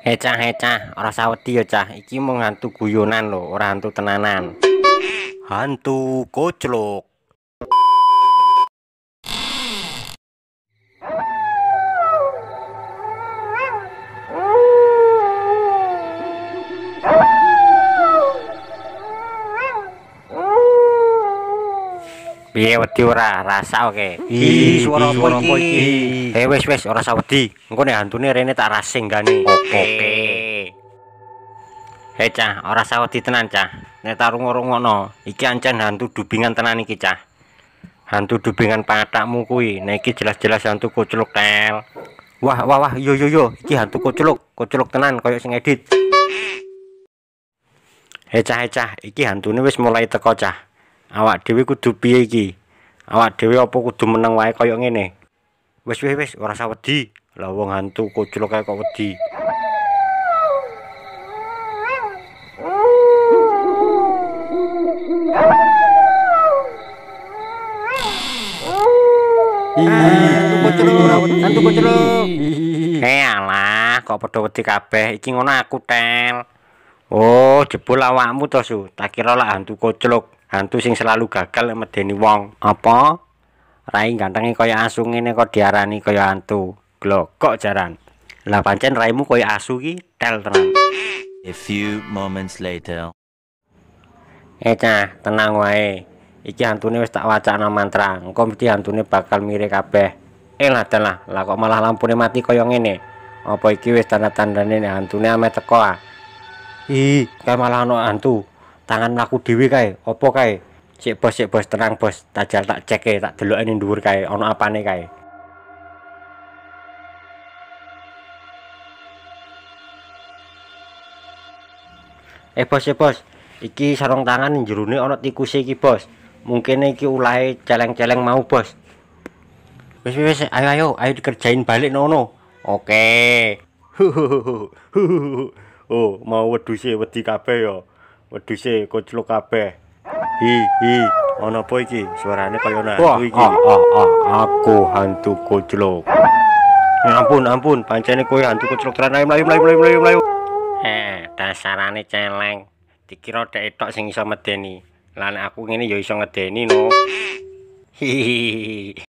Hecah, ora usah wedi ya cah. Iki mung hantu guyonan lho, ora hantu tenanan. Hantu koclok. Piye wedi ora? Rasa oke. Suara apa iki? Wis ora usah wedi. Engko nek hantune rene tak rasing gane. Oke. Cah, ora usah wedi tenan cah. Nek tak rungokno, iki ancen hantu dubingan tenan iki cah. Hantu dubingan patakmu kuwi. Nek iki jelas-jelas hantu koclok tel. Wah, yo, iki hantu koclok tenan koyo sing edit. Cah, iki hantune wis mulai teko cah. Awak dhewe kudu piye iki? Awak dhewe apa kudu meneng wae koyo ngene? Wis, ora usah wedi. Lah wong hantu koclok kae kok wedi. Hantu koclok. Alah, kok padha wedi kabeh. Iki ngono aku tel. Oh, jebul awakmu to, Su. Tak kira lak hantu koclok, hantu sing selalu gagal medeni wong. Apa? Rai gantenge kaya asu ngene kok diarani kaya hantu. Glokok jaran. Lah pancen raimu kaya asu ki tel tenan. A few moments later. Cah, tenang wae. Iki hantune wis tak wacana mantra. Engko mesti hantune bakal mirip kabeh. Lah dalah, lah kok malah lampune mati kaya ngene. Apa iki wis tanda-tandane nek hantune ame teko ah? Kae malah ana hantu. Tangan mlaku dhewe kae. Apa kae? Sik bos, tenang bos. Tajal tak cek tak deloke ning dhuwur kae. Ana apane kae? Bos. Iki sarung tangan jerone ana tikuse iki, bos. Mungkin iki ulahe celeng-celeng mau, bos. Wis, ayo dikerjain balik nono. Oke. Oh, mau wedhuse wedi kabeh ya. Wedhuse koclok kabeh. Ana apa iki? Suarane kaya hantu iki. Aku hantu koclok. Ampun, pancene kowe hantu koclok tenan. Mlayu. Dasarane celeng. Dikira dhek tok sing iso medeni. Lah nek aku ngene ya iso ngedeni no. Hihihi.